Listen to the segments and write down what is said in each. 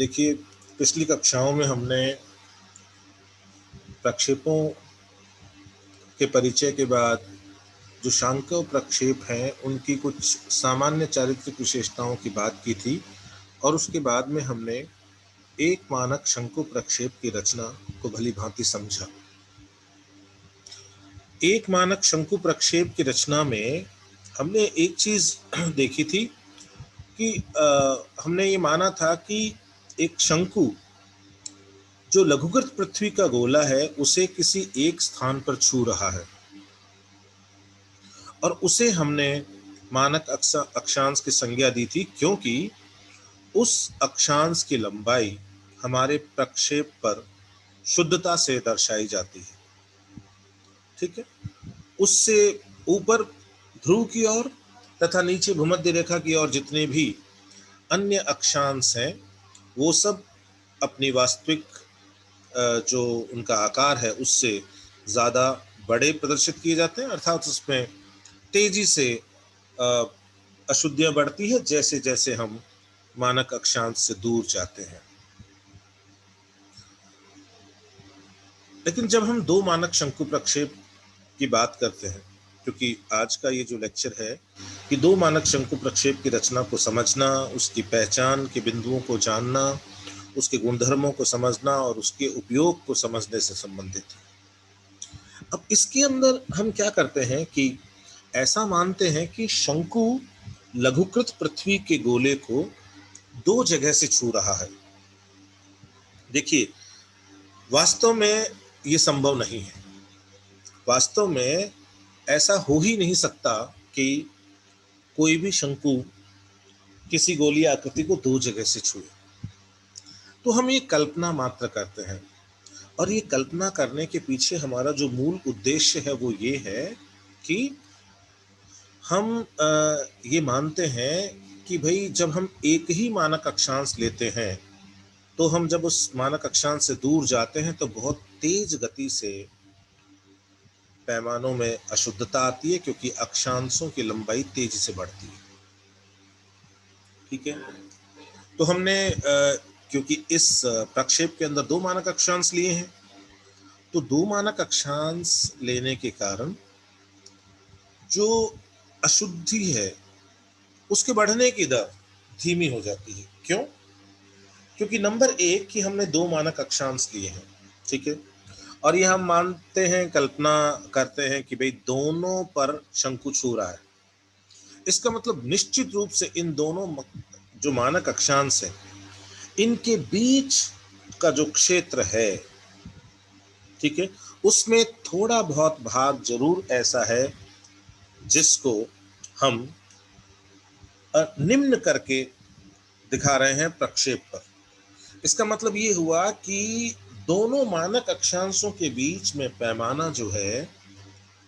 देखिए, पिछली कक्षाओं में हमने प्रक्षेपों के परिचय के बाद जो शांकव प्रक्षेप हैं उनकी कुछ सामान्य चारित्रिक विशेषताओं की बात की थी और उसके बाद में हमने एक मानक शंकु प्रक्षेप की रचना को भली भांति समझा। एक मानक शंकु प्रक्षेप की रचना में हमने एक चीज देखी थी कि हमने ये माना था कि एक शंकु जो लघुगृत पृथ्वी का गोला है उसे किसी एक स्थान पर छू रहा है और उसे हमने मानक अक्षांश की संज्ञा दी थी, क्योंकि उस अक्षांश की लंबाई हमारे प्रक्षेप पर शुद्धता से दर्शाई जाती है। ठीक है, उससे ऊपर ध्रुव की ओर तथा नीचे भूमध्य रेखा की ओर जितने भी अन्य अक्षांश हैं वो सब अपनी वास्तविक जो उनका आकार है उससे ज्यादा बड़े प्रदर्शित किए जाते हैं, अर्थात उसमें तेजी से अशुद्धियां बढ़ती है जैसे जैसे हम मानक अक्षांश से दूर जाते हैं। लेकिन जब हम दो मानक शंकु प्रक्षेप की बात करते हैं, क्योंकि आज का ये जो लेक्चर है कि दो मानक शंकु प्रक्षेप की रचना को समझना, उसकी पहचान के बिंदुओं को जानना, उसके गुणधर्मों को समझना और उसके उपयोग को समझने से संबंधित है। अब इसके अंदर हम क्या करते हैं कि ऐसा मानते हैं कि शंकु लघुकृत पृथ्वी के गोले को दो जगह से छू रहा है। देखिए, वास्तव में ये संभव नहीं है। वास्तव में ऐसा हो ही नहीं सकता कि कोई भी शंकु किसी गोलीय आकृति को दो जगह से छुए। तो हम ये कल्पना मात्र करते हैं और ये कल्पना करने के पीछे हमारा जो मूल उद्देश्य है वो ये है कि हम ये मानते हैं कि भाई जब हम एक ही मानक अक्षांश लेते हैं तो हम जब उस मानक अक्षांश से दूर जाते हैं तो बहुत तेज गति से पैमानों में अशुद्धता आती है, क्योंकि अक्षांशों की लंबाई तेजी से बढ़ती है। ठीक है, तो हमने क्योंकि इस प्रक्षेप के अंदर दो मानक अक्षांश लिए हैं तो दो मानक अक्षांश लेने के कारण जो अशुद्धि है उसके बढ़ने की दर धीमी हो जाती है। क्यों? क्योंकि नंबर एक कि हमने दो मानक अक्षांश लिए हैं। ठीक है, और ये हम मानते हैं, कल्पना करते हैं कि भाई दोनों पर शंकु छू रहा है। इसका मतलब निश्चित रूप से इन दोनों जो मानक अक्षांश हैं इनके बीच का जो क्षेत्र है, ठीक है, उसमें थोड़ा बहुत भाग जरूर ऐसा है जिसको हम निम्न करके दिखा रहे हैं प्रक्षेप पर। इसका मतलब ये हुआ कि दोनों मानक अक्षांशों के बीच में पैमाना जो है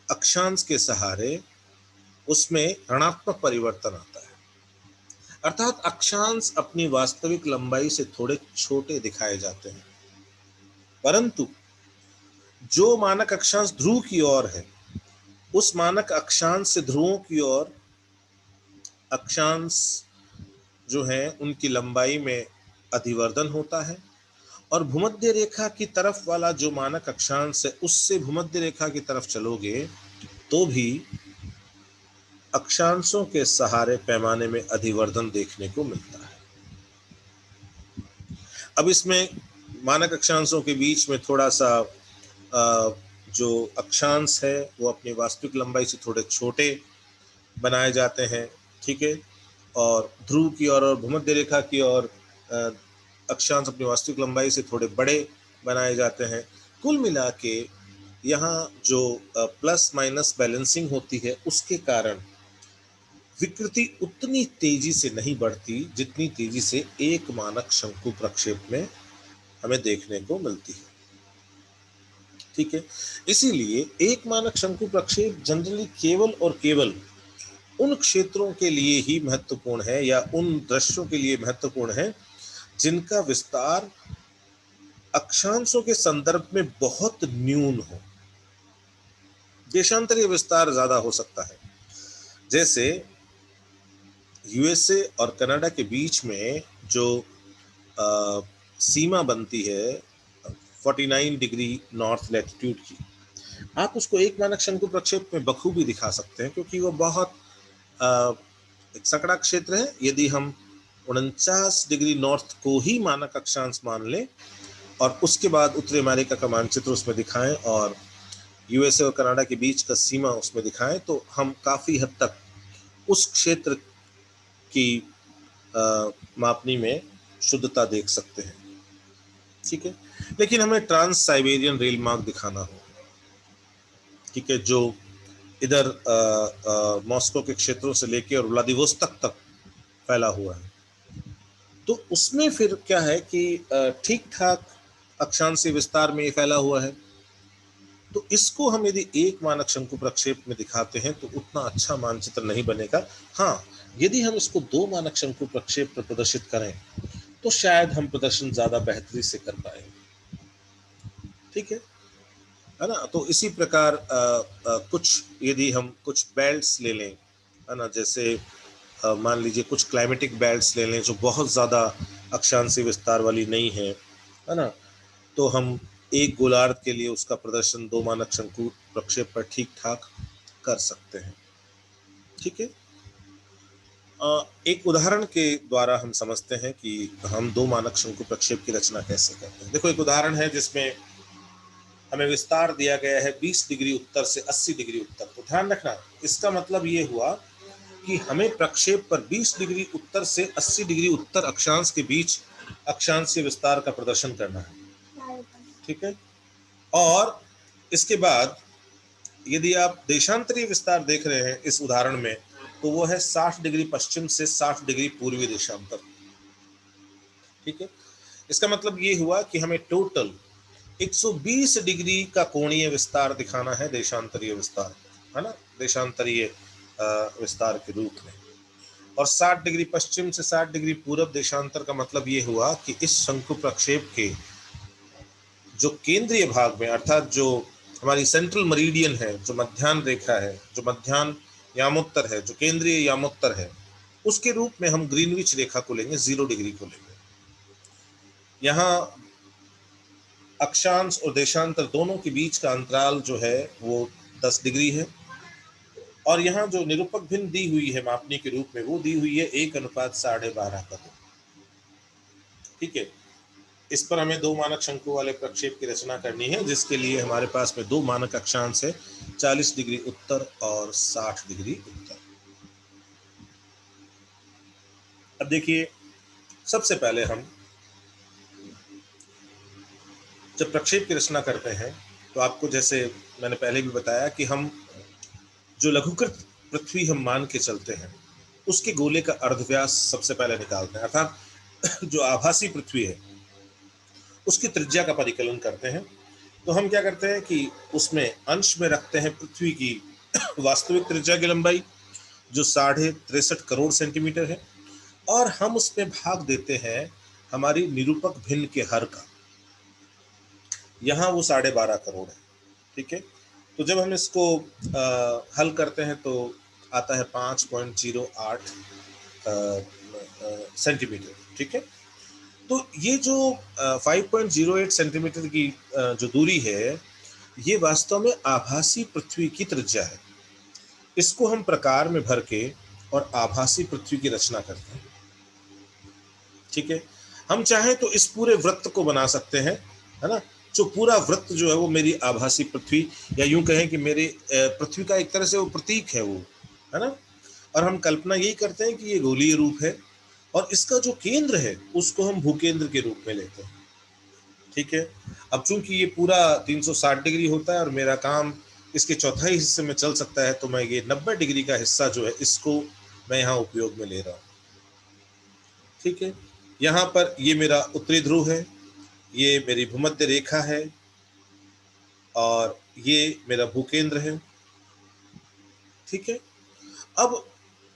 अक्षांश के सहारे उसमें ऋणात्मक परिवर्तन आता है, अर्थात अक्षांश अपनी वास्तविक लंबाई से थोड़े छोटे दिखाए जाते हैं, परंतु जो मानक अक्षांश ध्रुव की ओर है उस मानक अक्षांश से ध्रुवों की ओर अक्षांश जो है उनकी लंबाई में अधिवर्धन होता है और भूमध्य रेखा की तरफ वाला जो मानक अक्षांश है उससे भूमध्य रेखा की तरफ चलोगे तो भी अक्षांशों के सहारे पैमाने में अधिवर्धन देखने को मिलता है। अब इसमें मानक अक्षांशों के बीच में थोड़ा सा जो अक्षांश है वो अपनी वास्तविक लंबाई से थोड़े छोटे बनाए जाते हैं। ठीक है, और ध्रुव की ओर और भूमध्य रेखा की ओर अक्षांश अपनी वास्तविक लंबाई से थोड़े बड़े बनाए जाते हैं। कुल मिला के यहाँ जो प्लस माइनस बैलेंसिंग होती है उसके कारण विकृति उतनी तेजी से नहीं बढ़ती जितनी तेजी से एक मानक शंकु प्रक्षेप में हमें देखने को मिलती है। ठीक है, इसीलिए एक मानक शंकु प्रक्षेप जनरली केवल और केवल उन क्षेत्रों के लिए ही महत्वपूर्ण है या उन दृश्यों के लिए महत्वपूर्ण है जिनका विस्तार अक्षांशों के संदर्भ में बहुत न्यून हो। देशांतरीय विस्तार ज्यादा हो सकता है, जैसे यूएसए और कनाडा के बीच में जो सीमा बनती है 49 डिग्री नॉर्थ लैटिट्यूड की, आप उसको एक मानक शंकु प्रक्षेप में बखूबी दिखा सकते हैं, क्योंकि वो बहुत एक सकड़ा क्षेत्र है। यदि हम 49 डिग्री नॉर्थ को ही मानक अक्षांश मान लें और उसके बाद उत्तरी अमेरिका का मानचित्र उसमें दिखाएं और यूएसए और कनाडा के बीच का सीमा उसमें दिखाएं, तो हम काफी हद तक उस क्षेत्र की मापनी में शुद्धता देख सकते हैं। ठीक है, लेकिन हमें ट्रांस साइबेरियन रेल मार्ग दिखाना हो, ठीक है, जो इधर मॉस्को के क्षेत्रों से लेकर और व्लादिवोस्तोक तक फैला हुआ है, तो उसमें फिर क्या है कि ठीक ठाक अक्षांशीय विस्तार में ये फैला हुआ है, तो इसको हम यदि एक मानक शंकु प्रक्षेप में दिखाते हैं तो उतना अच्छा मानचित्र नहीं बनेगा। हाँ, यदि हम इसको दो मानक शंकु प्रक्षेप पर प्रदर्शित करें तो शायद हम प्रदर्शन ज्यादा बेहतरी से कर पाएंगे। ठीक है ना। तो इसी प्रकार कुछ यदि हम कुछ बेल्ट्स ले लें, है ना, जैसे मान लीजिए कुछ क्लाइमेटिक बेल्ट्स ले लें जो बहुत ज्यादा अक्षांशीय विस्तार वाली नहीं है ना, तो हम एक गोलार्ध के लिए उसका प्रदर्शन दो मानक शंकु प्रक्षेप पर ठीक ठाक कर सकते हैं। ठीक है, एक उदाहरण के द्वारा हम समझते हैं कि हम दो मानक शंकु प्रक्षेप की रचना कैसे करते हैं। देखो, एक उदाहरण है जिसमें हमें विस्तार दिया गया है 20 डिग्री उत्तर से 80 डिग्री उत्तर। तो ध्यान रखना, इसका मतलब ये हुआ कि हमें प्रक्षेप पर 20 डिग्री उत्तर से 80 डिग्री उत्तर अक्षांश के बीच अक्षांशीय विस्तार का प्रदर्शन करना है। ठीक है, और इसके बाद यदि आप देशांतरीय विस्तार देख रहे हैं इस उदाहरण में, तो वो है 60 डिग्री पश्चिम से 60 डिग्री पूर्वी देशांतर। ठीक है, इसका मतलब ये हुआ कि हमें टोटल 120 डिग्री का कोणीय विस्तार दिखाना है, देशांतरीय विस्तार, है ना, देशांतरीय विस्तार के रूप में। और 60 डिग्री पश्चिम से 60 डिग्री पूर्व देशांतर का मतलब ये हुआ कि इस शंकु प्रक्षेप के जो केंद्रीय भाग में, अर्थात जो हमारी सेंट्रल मरीडियन है, जो मध्यान्ह रेखा है, जो मध्यान्ह यामोत्तर है, जो केंद्रीय यामोत्तर है, उसके रूप में हम ग्रीनविच रेखा को लेंगे, 0 डिग्री को लेंगे। यहाँ अक्षांश और देशांतर दोनों के बीच का अंतराल जो है वो 10 डिग्री है, और यहाँ जो निरूपक भिन्न दी हुई है मापनी के रूप में, वो दी हुई है 1:12.5 का। ठीक है, इस पर हमें दो मानक शंकु वाले प्रक्षेप की रचना करनी है, जिसके लिए हमारे पास में दो मानक अक्षांश है, 40 डिग्री उत्तर और 60 डिग्री उत्तर। अब देखिए, सबसे पहले हम जब प्रक्षेप की रचना करते हैं तो आपको, जैसे मैंने पहले भी बताया, कि हम जो लघुकृत पृथ्वी हम मान के चलते हैं उसके गोले का अर्धव्यास सबसे पहले निकालते हैं, अर्थात जो आभासी पृथ्वी है उसकी त्रिज्या का परिकलन करते हैं। तो हम क्या करते हैं कि उसमें अंश में रखते हैं पृथ्वी की वास्तविक त्रिज्या की लंबाई, जो 63.5 करोड़ सेंटीमीटर है, और हम उसमें भाग देते हैं हमारी निरूपक भिन्न के हर का। यहाँ वो 12.5 करोड़ है। ठीक है, तो जब हम इसको हल करते हैं तो आता है 5.08 सेंटीमीटर। ठीक है, तो ये जो 5.08 सेंटीमीटर की जो दूरी है, ये वास्तव में आभासी पृथ्वी की त्रिज्या है। इसको हम प्रकार में भर के और आभासी पृथ्वी की रचना करते हैं। ठीक है, हम चाहें तो इस पूरे वृत्त को बना सकते हैं, है ना, जो पूरा वृत्त जो है वो मेरी आभासी पृथ्वी, या यूं कहें कि मेरे पृथ्वी का एक तरह से वो प्रतीक है वो, है ना। और हम कल्पना यही करते हैं कि ये गोलीय रूप है और इसका जो केंद्र है उसको हम भूकेंद्र के रूप में लेते हैं। ठीक है, अब चूंकि ये पूरा 360 डिग्री होता है और मेरा काम इसके चौथाई हिस्से में चल सकता है, तो मैं ये 90 डिग्री का हिस्सा जो है इसको मैं यहाँ उपयोग में ले रहा हूँ। ठीक है, यहाँ पर ये मेरा उत्तरी ध्रुव है, ये मेरी भूमध्य रेखा है, और ये मेरा भूकेंद्र है। ठीक है, अब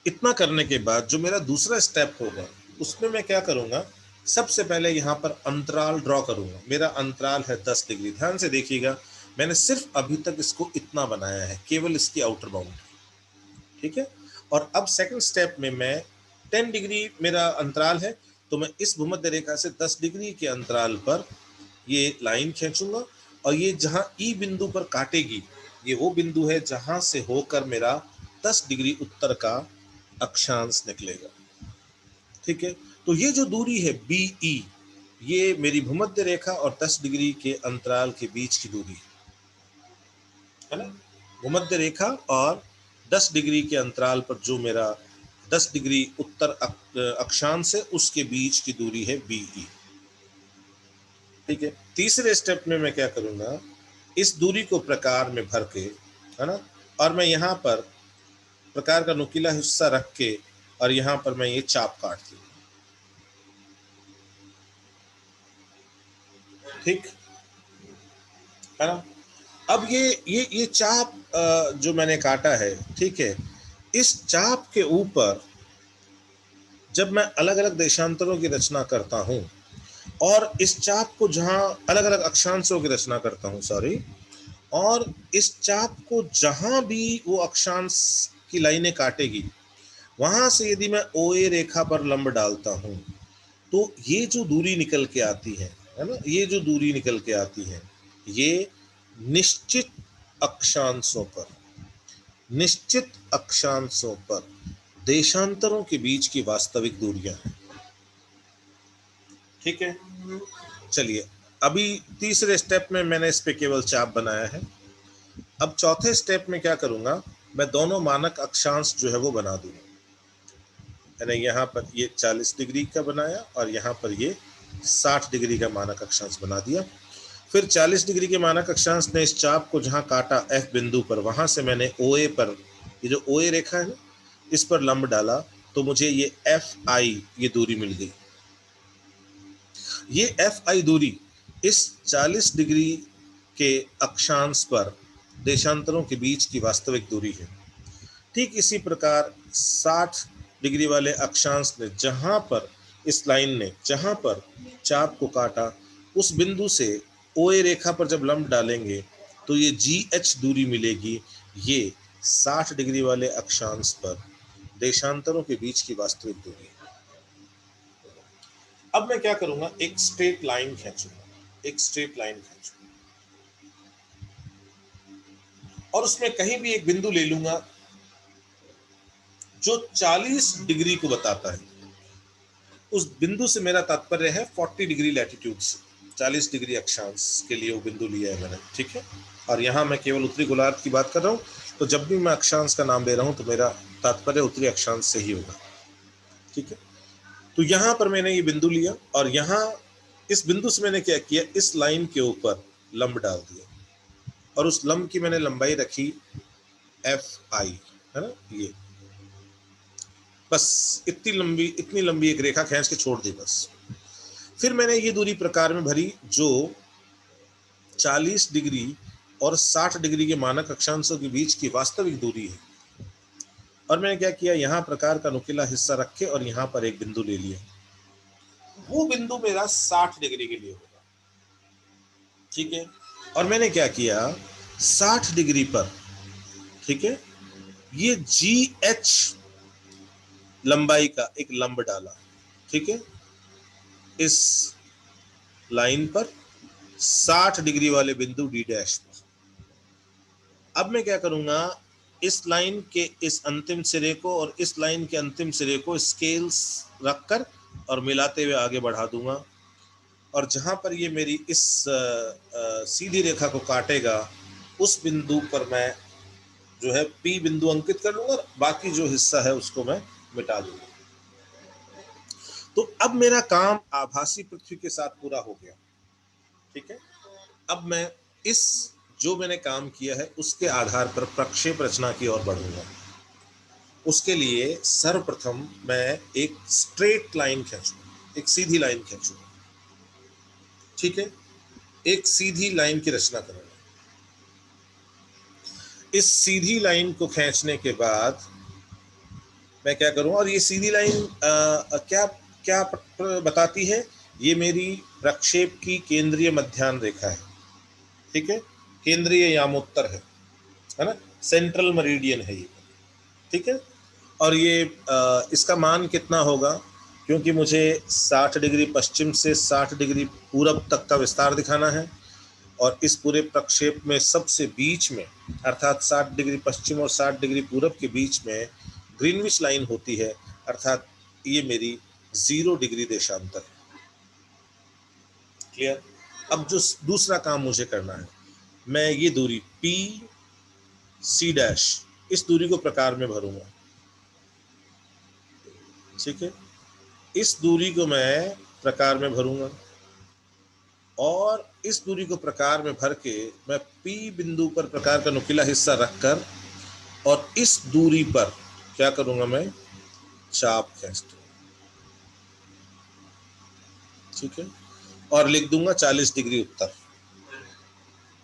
इतना करने के बाद जो मेरा दूसरा स्टेप होगा उसमें मैं क्या करूंगा, सबसे पहले यहाँ पर अंतराल ड्रॉ करूंगा। मेरा अंतराल है 10 डिग्री। ध्यान से देखिएगा, मैंने सिर्फ अभी तक इसको इतना बनाया है, केवल इसकी आउटर बाउंड्री। ठीक है, और अब सेकंड स्टेप में मैं 10 डिग्री मेरा अंतराल है, तो मैं इस भूमध्य रेखा से 10 डिग्री के अंतराल पर ये लाइन खींचूंगा और ये जहां ई बिंदु पर काटेगी, ये वो बिंदु है जहां से होकर मेरा 10 डिग्री उत्तर का अक्षांश निकलेगा। ठीक है, तो ये जो दूरी है BE, ये मेरी भूमध्य रेखा और 10 डिग्री के अंतराल के बीच की दूरी है ना। भूमध्य रेखा और 10 डिग्री के अंतराल पर जो मेरा 10 डिग्री उत्तर अक्षांश है, उसके बीच की दूरी है BE। ठीक है, तीसरे स्टेप में मैं क्या करूंगा, इस दूरी को प्रकार में भर के, है ना, और मैं यहाँ पर प्रकार का नुकीला हिस्सा रख के और यहाँ पर मैं ये चाप काट दूंगा। ठीक है ना। अब ये चाप जो मैंने काटा है, ठीक है, इस चाप के ऊपर जब मैं अलग अलग देशांतरों की रचना करता हूं और इस चाप को जहां अलग अलग अक्षांशों की रचना करता हूं, सॉरी, और इस चाप को जहां भी वो अक्षांश की लाइनें काटेगी, वहां से यदि मैं OA रेखा पर लंब डालता हूं, तो ये जो दूरी निकल के आती है ना, ये जो दूरी निकल के आती है, ये निश्चित अक्षांशों पर, निश्चित अक्षांशों पर देशांतरों के बीच की वास्तविक दूरियां हैं। ठीक है, चलिए, अभी तीसरे स्टेप में मैंने इस पे केवल चाप बनाया है। अब चौथे स्टेप में क्या करूंगा, मैं दोनों मानक अक्षांश जो है वो बना दूंगा। मैंने यहाँ पर ये 40 डिग्री का बनाया और यहाँ पर ये 60 डिग्री का मानक अक्षांश बना दिया। फिर 40 डिग्री के मानक अक्षांश ने इस चाप को जहां काटा F बिंदु पर, वहां से मैंने OA पर, ये जो OA रेखा है ना, इस पर लंब डाला, तो मुझे ये FI ये दूरी मिल गई। ये FI दूरी इस 40 डिग्री के अक्षांश पर देशांतरों के बीच की वास्तविक दूरी है। ठीक इसी प्रकार 60 डिग्री वाले अक्षांश ने जहां पर, इस लाइन ने जहां पर चाप को काटा, उस बिंदु से OA रेखा पर जब लंब डालेंगे तो ये GH दूरी मिलेगी। ये 60 डिग्री वाले अक्षांश पर देशांतरों के बीच की वास्तविक दूरी है। अब मैं क्या करूंगा, एक स्ट्रेट लाइन खींचूंगा, एक स्ट्रेट लाइन खींचूंगा और उसमें कहीं भी एक बिंदु ले लूंगा जो 40 डिग्री को बताता है। उस बिंदु से मेरा तात्पर्य है 40 डिग्री लैटिट्यूड से, 40 डिग्री अक्षांश के लिए वो बिंदु लिया है मैंने। ठीक है, और यहाँ मैं केवल उत्तरी गोलार्ध की बात कर रहा हूँ, तो जब भी मैं अक्षांश का नाम दे रहा हूँ तो मेरा तात्पर्य उत्तरी अक्षांश से ही होगा। ठीक है, तो यहाँ पर मैंने ये बिंदु लिया और यहाँ इस बिंदु से मैंने क्या किया, इस लाइन के ऊपर लंब डाल दिया और उस लंब की मैंने लंबाई रखी FI, है ना, ये बस इतनी लंबी एक रेखा खींच के छोड़ दी बस। फिर मैंने ये दूरी प्रकार में भरी जो 40 डिग्री और 60 डिग्री के मानक अक्षांशों के बीच की वास्तविक दूरी है, और मैंने क्या किया, यहाँ प्रकार का नुकीला हिस्सा रखे और यहाँ पर एक बिंदु ले लिया। वो बिंदु मेरा 60 डिग्री के लिए होगा। ठीक है, और मैंने क्या किया, 60 डिग्री पर, ठीक है, ये GH लंबाई का एक लंब डाला। ठीक है, इस लाइन पर 60 डिग्री वाले बिंदु D' पर। अब मैं क्या करूंगा, इस लाइन के इस अंतिम सिरे को और इस लाइन के अंतिम सिरे को स्केल्स रखकर और मिलाते हुए आगे बढ़ा दूंगा, और जहां पर ये मेरी इस सीधी रेखा को काटेगा, उस बिंदु पर मैं जो है P बिंदु अंकित कर लूंगा, बाकी जो हिस्सा है उसको मैं मिटा दूंगा। तो अब मेरा काम आभासी पृथ्वी के साथ पूरा हो गया। ठीक है, अब मैं इस जो मैंने काम किया है उसके आधार पर प्रक्षेप रचना की ओर बढ़ूंगा। उसके लिए सर्वप्रथम मैं एक स्ट्रेट लाइन खींचूंगा, एक सीधी लाइन खींचूंगा। ठीक है, एक सीधी लाइन की रचना करूंगा। इस सीधी लाइन को खींचने के बाद मैं क्या करूंगा, और ये सीधी लाइन क्या क्या बताती है, ये मेरी प्रक्षेप की केंद्रीय मध्याह्न रेखा है। ठीक है, केंद्रीय यामोत्तर है ना, सेंट्रल मेरिडियन है ये। ठीक है, और ये इसका मान कितना होगा क्योंकि मुझे 60 डिग्री पश्चिम से 60 डिग्री पूरब तक का विस्तार दिखाना है, और इस पूरे प्रक्षेप में सबसे बीच में, अर्थात 60 डिग्री पश्चिम और 60 डिग्री पूरब के बीच में ग्रीनविच लाइन होती है, अर्थात ये मेरी 0 डिग्री देशांतर है। क्लियर? अब जो दूसरा काम मुझे करना है, मैं ये दूरी पी सी डैश, इस दूरी को प्रकार में भरूंगा। ठीक है, इस दूरी को मैं प्रकार में भरूंगा, और इस दूरी को प्रकार में भर के मैं P बिंदु पर प्रकार का नुकीला हिस्सा रखकर, और इस दूरी पर क्या करूंगा, मैं चाप खींच दूंगा। ठीक है, और लिख दूंगा 40 डिग्री उत्तर।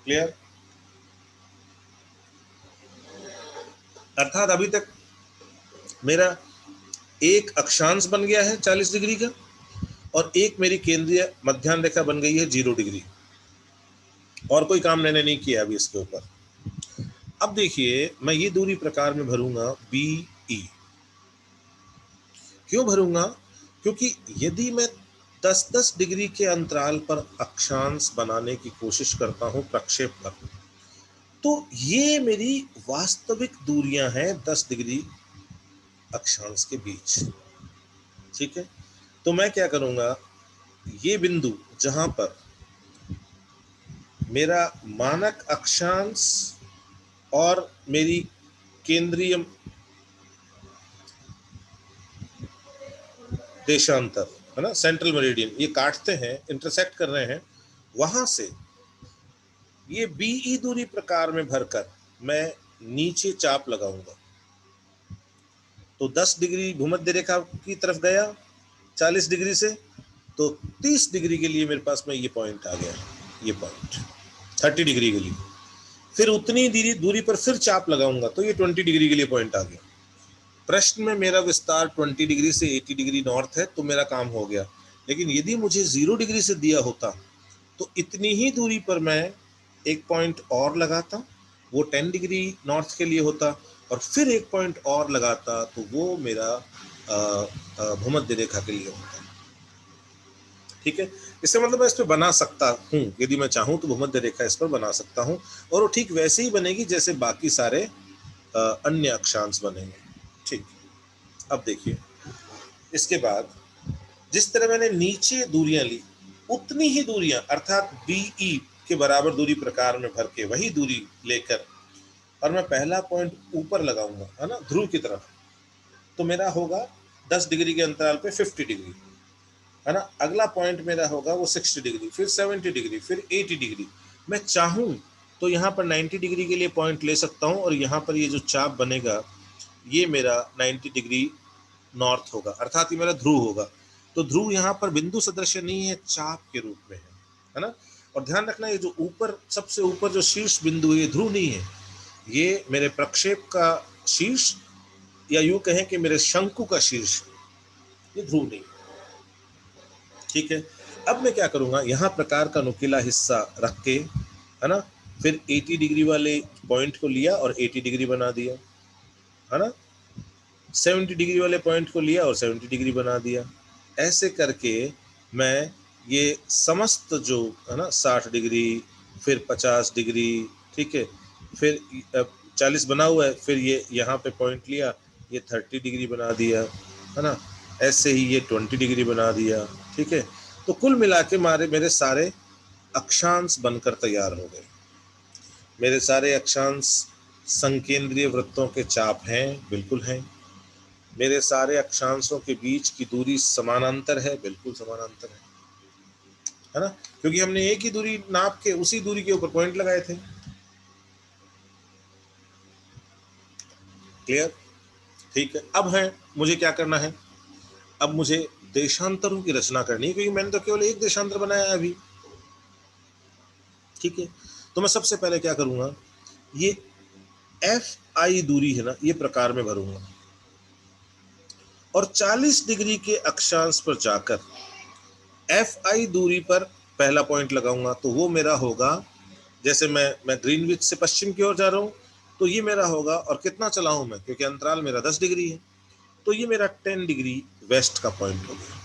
क्लियर? अर्थात अभी तक मेरा एक अक्षांश बन गया है 40 डिग्री का, और एक मेरी केंद्रीय मध्याह्न रेखा बन गई है 0 डिग्री, और कोई काम मैंने नहीं किया अभी इसके ऊपर। अब देखिए, मैं ये दूरी प्रकार में भरूंगा बी ई। क्यों भरूंगा? क्योंकि यदि मैं 10-10 डिग्री के अंतराल पर अक्षांश बनाने की कोशिश करता हूं प्रक्षेप पर, तो ये मेरी वास्तविक दूरियां हैं 10 डिग्री अक्षांश के बीच। ठीक है, तो मैं क्या करूंगा, ये बिंदु जहां पर मेरा मानक अक्षांश और मेरी केंद्रीय देशांतर है ना, सेंट्रल मेरिडियन, ये काटते हैं, इंटरसेक्ट कर रहे हैं, वहां से ये बीई दूरी प्रकार में भरकर मैं नीचे चाप लगाऊंगा। तो 10 डिग्री भूमध्य रेखा की तरफ गया 40 डिग्री से, तो 30 डिग्री के लिए मेरे पास में ये पॉइंट आ गया, ये पॉइंट 30 डिग्री के लिए। फिर उतनी दूरी पर फिर चाप लगाऊंगा, तो ये 20 डिग्री के लिए पॉइंट आ गया। प्रश्न में मेरा विस्तार 20 डिग्री से 80 डिग्री नॉर्थ है, तो मेरा काम हो गया। लेकिन यदि मुझे 0 डिग्री से दिया होता, तो इतनी ही दूरी पर मैं एक पॉइंट और लगाता, वो 10 डिग्री नॉर्थ के लिए होता, और फिर एक पॉइंट और लगाता, तो वो मेरा भूमध्य रेखा के लिए होता। ठीक है, इससे मतलब मैं इस पर बना सकता हूँ, यदि मैं चाहूँ तो भूमध्य रेखा इस पर बना सकता हूँ, और वो ठीक वैसे ही बनेगी जैसे बाकी सारे अन्य अक्षांश बनेंगे। ठीक, अब देखिए, इसके बाद जिस तरह मैंने नीचे दूरियां ली, उतनी ही दूरियां अर्थात बीई के बराबर दूरी प्रकार में भर के वही दूरी लेकर, और मैं पहला पॉइंट ऊपर लगाऊंगा, है ना, ध्रुव की तरफ, तो मेरा होगा 10 डिग्री के अंतराल पे 50 डिग्री, है ना। अगला पॉइंट मेरा होगा वो 60 डिग्री, फिर 70 डिग्री, फिर 80 डिग्री। मैं चाहूँ तो यहाँ पर 90 डिग्री के लिए पॉइंट ले सकता हूँ, और यहाँ पर ये जो चाप बनेगा ये मेरा 90 डिग्री नॉर्थ होगा, अर्थात ये मेरा ध्रुव होगा। तो ध्रुव यहाँ पर बिंदु सदृश नहीं है, चाप के रूप में है ना। और ध्यान रखना, ये जो ऊपर सबसे ऊपर जो शीर्ष बिंदु है, ये ध्रुव नहीं है, ये मेरे प्रक्षेप का शीर्ष, या यूं कहें कि मेरे शंकु का शीर्ष, ये ध्रुव नहीं। ठीक है, अब मैं क्या करूंगा, यहाँ प्रकार का नुकीला हिस्सा रख के, है ना, फिर 80 डिग्री वाले पॉइंट को लिया और 80 डिग्री बना दिया, है ना, 70 डिग्री वाले पॉइंट को लिया और 70 डिग्री बना दिया। ऐसे करके मैं ये समस्त जो है ना 60 डिग्री, फिर 50 डिग्री, ठीक है, फिर 40 बना हुआ है, फिर ये यहाँ पे पॉइंट लिया, ये 30 डिग्री बना दिया, है ना, ऐसे ही ये 20 डिग्री बना दिया। ठीक है, तो कुल मिला के मेरे सारे अक्षांश बनकर तैयार हो गए। मेरे सारे अक्षांश संकेंद्रीय वृत्तों के चाप हैं, बिल्कुल हैं। मेरे सारे अक्षांशों के बीच की दूरी समानांतर है, बिल्कुल समानांतर है ना, क्योंकि हमने एक ही दूरी नाप के उसी दूरी के ऊपर पॉइंट लगाए थे। क्लियर? ठीक है, अब है मुझे क्या करना है, अब मुझे देशांतरों की रचना करनी है, क्योंकि मैंने तो केवल एक देशांतर बनाया है अभी। ठीक है, तो मैं सबसे पहले क्या करूंगा, ये एफ आई दूरी है ना, ये प्रकार में भरूंगा, और 40 डिग्री के अक्षांश पर जाकर एफ आई दूरी पर पहला पॉइंट लगाऊंगा, तो वो मेरा होगा, जैसे मैं ग्रीनविच से पश्चिम की ओर जा रहा हूं, तो ये मेरा होगा, और कितना चला हूं मैं, क्योंकि अंतराल मेरा 10 डिग्री है, तो ये मेरा 10 डिग्री वेस्ट का पॉइंट हो गया।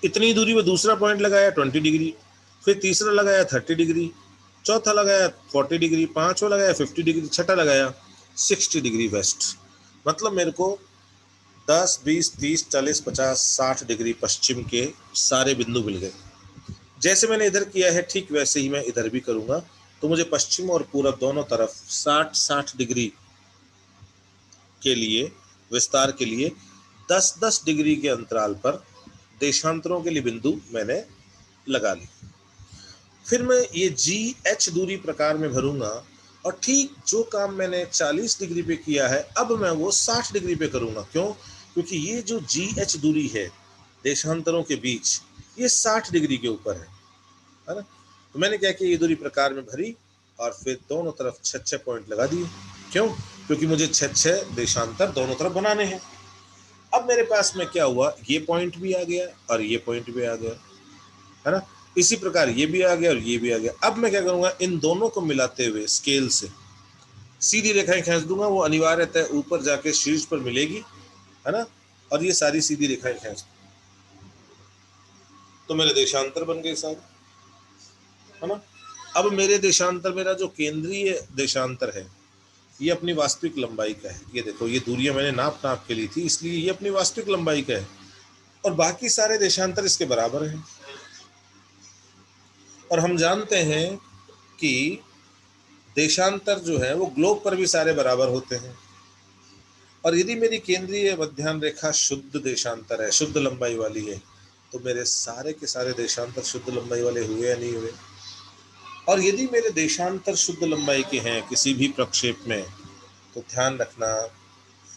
इतनी दूरी पे दूसरा पॉइंट लगाया 20 डिग्री, फिर तीसरा लगाया 30 डिग्री, चौथा लगाया 40 डिग्री, पांचवा लगाया 50 डिग्री, छठा लगाया 60 डिग्री वेस्ट। मतलब मेरे को 10, 20, 30, 40, 50, 60 डिग्री पश्चिम के सारे बिंदु मिल गए। जैसे मैंने इधर किया है ठीक वैसे ही मैं इधर भी करूंगा, तो मुझे पश्चिम और पूरब दोनों तरफ 60-60 डिग्री के लिए, विस्तार के लिए 10-10 डिग्री के अंतराल पर देशांतरों के लिए बिंदु मैंने लगा ली। फिर मैं ये जी एच दूरी प्रकार में भरूंगा, और ठीक जो काम मैंने 40 डिग्री पे किया है अब मैं वो 60 डिग्री पे करूंगा। क्यों? क्योंकि ये जो जी एच दूरी है देशांतरों के बीच, ये 60 डिग्री के ऊपर है ना। तो मैंने क्या किया, ये दूरी प्रकार में भरी और फिर दोनों तरफ 6-6 पॉइंट लगा दिए। क्यों? क्योंकि मुझे 6-6 देशांतर दोनों तरफ बनाने हैं। अब मेरे पास में क्या हुआ, ये पॉइंट भी आ गया और ये पॉइंट भी आ गया, है ना। इसी प्रकार ये भी आ गया और ये भी आ गया। अब मैं क्या करूंगा, इन दोनों को मिलाते हुए स्केल से सीधी रेखाएं खींच दूंगा, वो अनिवार्यतः ऊपर जाके शीर्ष पर मिलेगी, है ना। और ये सारी सीधी रेखाएं खींच, तो मेरे देशांतर बन गए सारे, है ना। अब मेरे देशांतर, मेरा जो केंद्रीय देशांतर है, ये अपनी वास्तविक लंबाई का है। ये देखो, ये दूरियां मैंने नाप नाप के ली थी, इसलिए ये अपनी वास्तविक लंबाई का है, और बाकी सारे देशांतर इसके बराबर हैं। और हम जानते हैं कि देशांतर जो है वो ग्लोब पर भी सारे बराबर होते हैं। और यदि मेरी केंद्रीय मध्याह्न रेखा शुद्ध देशांतर है, शुद्ध लंबाई वाली है, तो मेरे सारे के सारे देशांतर शुद्ध लंबाई वाले हुए या नहीं हुए। और यदि मेरे देशांतर शुद्ध लंबाई के हैं किसी भी प्रक्षेप में, तो ध्यान रखना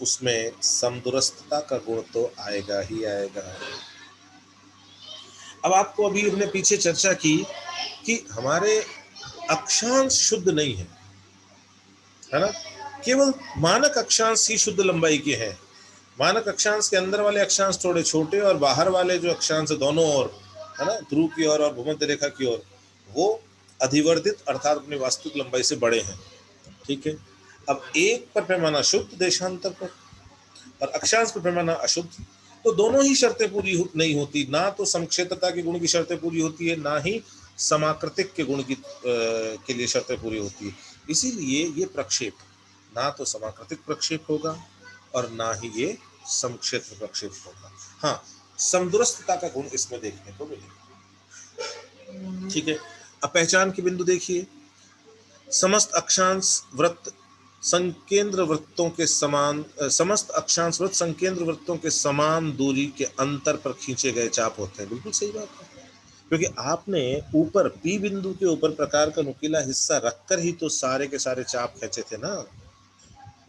उसमें समदूरस्थता का गुण तो आएगा ही आएगा। अब आपको अभी हमने पीछे चर्चा की कि हमारे अक्षांश शुद्ध नहीं है ना। केवल मानक अक्षांश ही शुद्ध लंबाई के हैं। मानक अक्षांश के अंदर वाले अक्षांश थोड़े छोटे, और बाहर वाले जो अक्षांश है दोनों ओर, है ना, ध्रुव की ओर और भूमध्य रेखा की ओर, वो अधिवर्धित अर्थात अपनी वास्तविक लंबाई से बड़े हैं। ठीक है। अब एक पर पैमाना शुद्ध देशांतर पर, और अक्षांश पर पैमाना अशुद्ध, तो दोनों ही शर्तें पूरी नहीं होती। ना तो समक्षेत्रता के गुण की शर्तें पूरी होती है, ना ही समाकृतिक के गुण की के लिए शर्तें पूरी होती है। इसीलिए ये प्रक्षेप ना तो समाकृतिक प्रक्षेप होगा और ना ही ये समक्षेत्र प्रक्षेप होगा। हाँ, समदूरस्थता का गुण इसमें देखने को मिलेगा। ठीक है। अब पहचान के बिंदु देखिए। समस्त अक्षांश वृत्त संकेंद्र वृत्तों के समान, समस्त अक्षांश वृत्त संकेंद्र वृत्तों के समान दूरी के अंतर पर खींचे गए चाप होते हैं। बिल्कुल सही बात है, क्योंकि आपने ऊपर पी बिंदु के ऊपर प्रकार का नुकीला हिस्सा रखकर ही तो सारे के सारे चाप खींचे थे ना।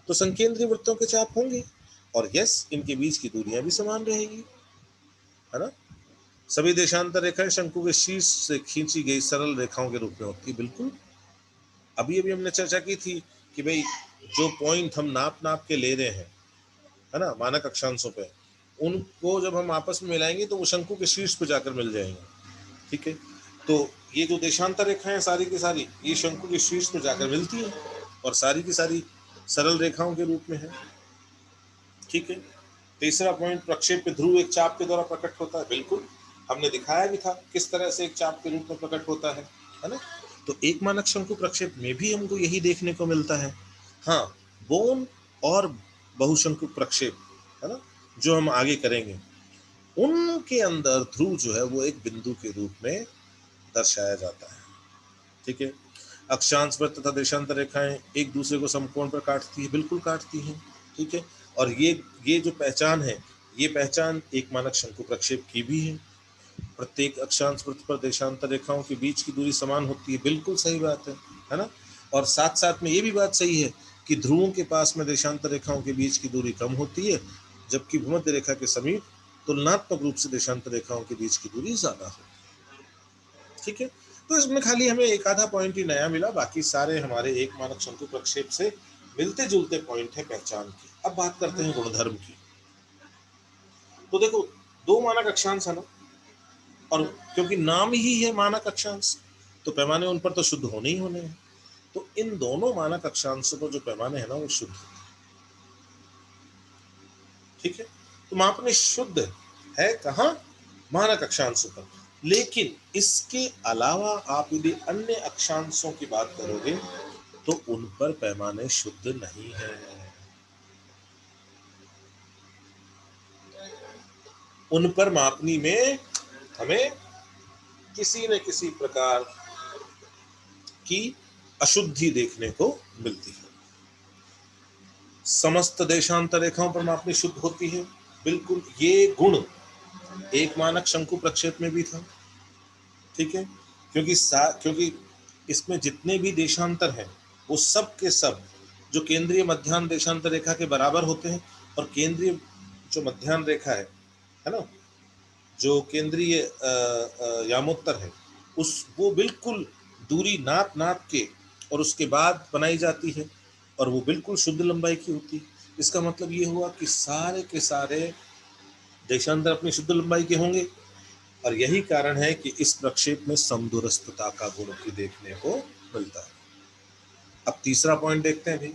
तो संकेंद्रीय वृत्तों के चाप होंगे, और यस, इनके बीच की दूरियां भी समान रहेगी, है ना। सभी देशांतर रेखाएं शंकु के शीर्ष से खींची गई सरल रेखाओं के रूप में होती है। बिल्कुल, अभी अभी हमने चर्चा की थी कि भाई जो पॉइंट हम नाप नाप के ले रहे हैं, है ना, मानक अक्षांशों पे, उनको जब हम आपस में मिलाएंगे तो वो शंकु के शीर्ष पे जाकर मिल जाएंगे। ठीक है। तो ये जो देशांतर रेखाएं सारी की सारी, ये शंकु के शीर्ष पे जाकर मिलती है और सारी की सारी सरल रेखाओं के रूप में है। ठीक है। तीसरा पॉइंट, प्रक्षेप पे ध्रुव एक चाप के द्वारा प्रकट होता है। बिल्कुल, हमने दिखाया भी था किस तरह से एक चाप के रूप में प्रकट होता है ना। तो एक मानक शंकु प्रक्षेप में भी हमको यही देखने को मिलता है। हाँ, बोन और बहुशंकु प्रक्षेप, है ना, जो हम आगे करेंगे, उनके अंदर ध्रुव जो है वो एक बिंदु के रूप में दर्शाया जाता है। ठीक है। अक्षांश वृत्त तथा देशांतर रेखाएं एक दूसरे को समकोण पर काटती है। बिल्कुल काटती हैं। ठीक है। और ये जो पहचान है, ये पहचान एक मानक शंकु प्रक्षेप की भी है। प्रत्येक अक्षांश वृत्त पर देशांतर रेखाओं के बीच की दूरी समान होती है। बिल्कुल सही बात है ना। और साथ साथ में ये भी बात सही है कि ध्रुवों के पास में देशांतर रेखाओं के बीच की दूरी कम होती है, जबकि भूमध्य रेखा के समीप तुलनात्मक रूप से देशांतर रेखाओं के बीच की दूरी ज्यादा होती है। ठीक है। तो इसमें खाली हमें एक आधा पॉइंट ही नया मिला, बाकी सारे हमारे एक मानक शंकु प्रक्षेप से मिलते जुलते पॉइंट है पहचान की। अब बात करते हैं गुणधर्म की। तो देखो, दो मानक अक्षांश है ना, और क्योंकि नाम ही है मानक अक्षांश, तो पैमाने उन पर तो शुद्ध होने ही होने हैं। तो इन दोनों मानक अक्षांशों पर जो पैमाने हैं ना वो शुद्ध। ठीक है। तो तो मापनी शुद्ध है कहाँ? मानक अक्षांशों पर। लेकिन इसके अलावा आप यदि अन्य अक्षांशों की बात करोगे तो उन पर पैमाने शुद्ध नहीं है। उन पर मापनी में हमें किसी न किसी प्रकार की अशुद्धि देखने को मिलती है। समस्त देशांतर रेखाओं पर मापनी शुद्ध होती है, बिल्कुल। ये गुण एक मानक शंकु प्रक्षेप में भी था, ठीक है, क्योंकि इसमें जितने भी देशांतर हैं वो सब के सब जो केंद्रीय मध्याह्न देशांतर रेखा के बराबर होते हैं, और केंद्रीय जो मध्याह्न रेखा है ना, जो केंद्रीय यामोत्तर है, उस वो बिल्कुल दूरी नाप नाप के और उसके बाद बनाई जाती है, और वो बिल्कुल शुद्ध लंबाई की होती है। इसका मतलब ये हुआ कि सारे के सारे देशांतर अपनी शुद्ध लंबाई के होंगे, और यही कारण है कि इस प्रक्षेप में समदूरस्थता का गुण भी देखने को मिलता है। अब तीसरा पॉइंट देखते हैं भाई,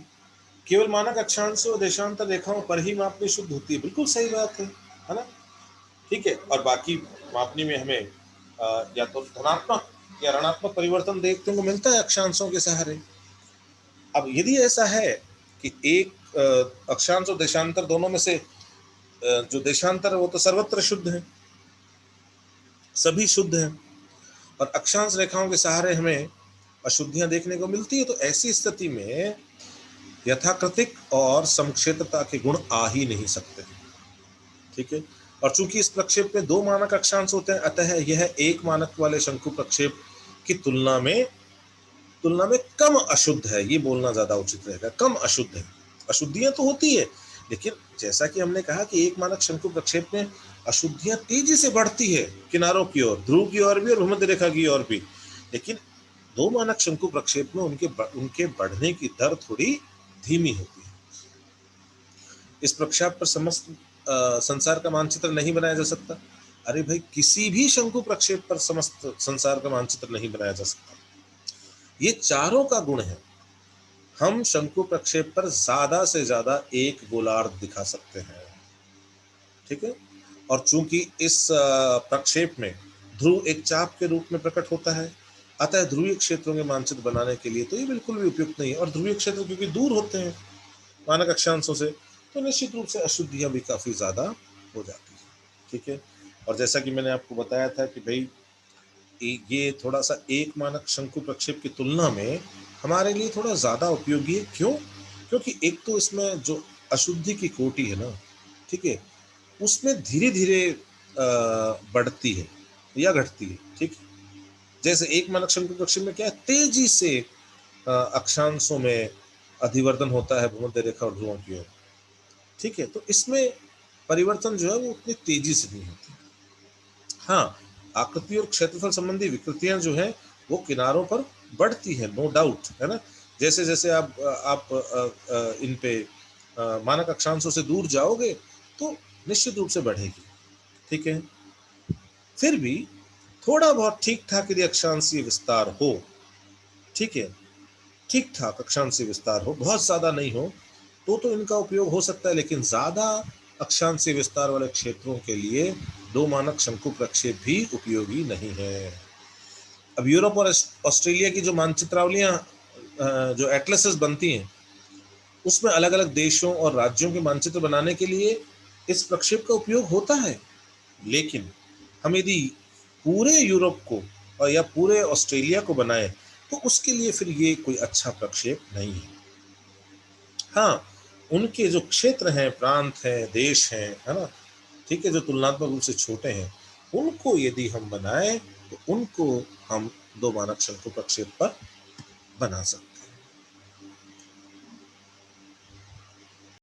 केवल मानक अक्षांश और देशांतर रेखाओं पर ही मापनी शुद्ध होती है। बिल्कुल सही बात है ना, ठीक है। और बाकी मापनी में हमें या तो धनात्मक या ऋणात्मक परिवर्तन देखने को मिलता है अक्षांशों के सहारे। अब यदि ऐसा है कि एक अक्षांश और देशांतर दोनों में से जो देशांतर है वो तो सर्वत्र शुद्ध है, सभी शुद्ध हैं, और अक्षांश रेखाओं के सहारे हमें अशुद्धियां देखने को मिलती है, तो ऐसी स्थिति में यथाकृतिक और समक्षेत्रता के गुण आ ही नहीं सकते, ठीक है। और चूंकि इस प्रक्षेप में दो मानक अक्षांश होते हैं, अतः यह एक मानक वाले शंकु प्रक्षेप की तुलना में कम अशुद्ध है, ये बोलना ज्यादा उचित रहेगा। कम अशुद्ध है, अशुद्धियां तो होती है, लेकिन जैसा कि हमने कहा कि एक मानक शंकु प्रक्षेप में अशुद्धियां तेजी से बढ़ती है किनारों की ओर, ध्रुव की ओर भी और भूमध्य रेखा की ओर भी, लेकिन दो मानक शंकु प्रक्षेप में उनके बढ़ने की दर थोड़ी धीमी होती है। इस प्रक्षेप पर समस्त संसार का मानचित्र नहीं बनाया जा सकता। अरे भाई, किसी भी शंकु प्रक्षेप पर समस्त संसार का मानचित्र नहीं बनाया जा सकता। ये चारों का गुण है, हम शंकु प्रक्षेप पर ज्यादा से ज्यादा एक गोलार्ध दिखा सकते हैं, ठीक है। और चूंकि इस प्रक्षेप में ध्रुव एक चाप के रूप में प्रकट होता है, अतः ध्रुवीय क्षेत्रों के मानचित्र बनाने के लिए तो ये बिल्कुल भी उपयुक्त नहीं है। और ध्रुवीय क्षेत्र क्योंकि दूर होते हैं मानक अक्षांशों से, तो निश्चित रूप से अशुद्धियां भी काफी ज्यादा हो जाती है, ठीक है। और जैसा कि मैंने आपको बताया था कि भाई ये थोड़ा सा एक मानक शंकु प्रक्षेप की तुलना में हमारे लिए थोड़ा ज्यादा उपयोगी है। क्यों? क्योंकि एक तो इसमें जो अशुद्धि की कोटि है ना, ठीक है, उसमें धीरे धीरे बढ़ती है या घटती है, ठीक है। जैसे एक मानक शंकु प्रक्षेप में क्या है, तेजी से अक्षांशों में अधिवर्धन होता है भूमध्य रेखा और ध्रुवों की ओर, ठीक है। तो इसमें परिवर्तन जो है वो उतनी तेजी से नहीं होती। हाँ, आकृति और क्षेत्रफल संबंधी विकृतियां जो है वो किनारों पर बढ़ती है, नो डाउट, है ना। जैसे जैसे आप इन पे मानक अक्षांशों से दूर जाओगे तो निश्चित रूप से बढ़ेगी, ठीक है। फिर भी थोड़ा बहुत ठीक ठाक यदि अक्षांशीय विस्तार हो, ठीक है, ठीक ठाक अक्षांशीय विस्तार हो, बहुत ज्यादा नहीं हो, तो इनका उपयोग हो सकता है। लेकिन ज्यादा अक्षांशीय विस्तार वाले क्षेत्रों के लिए दो मानक शंकु प्रक्षेप भी उपयोगी नहीं है। अब यूरोप और ऑस्ट्रेलिया की जो मानचित्रावलियां जो एटलसेस बनती हैं, उसमें अलग अलग देशों और राज्यों के मानचित्र बनाने के लिए इस प्रक्षेप का उपयोग होता है। लेकिन हम यदि पूरे यूरोप को और या पूरे ऑस्ट्रेलिया को बनाए तो उसके लिए फिर ये कोई अच्छा प्रक्षेप नहीं है। हाँ, उनके जो क्षेत्र हैं, प्रांत हैं, देश हैं, है ना, ठीक है, जो तुलनात्मक रूप से छोटे हैं, उनको यदि हम बनाए तो उनको हम दो मानक शंकु प्रक्षेप पर बना सकते हैं।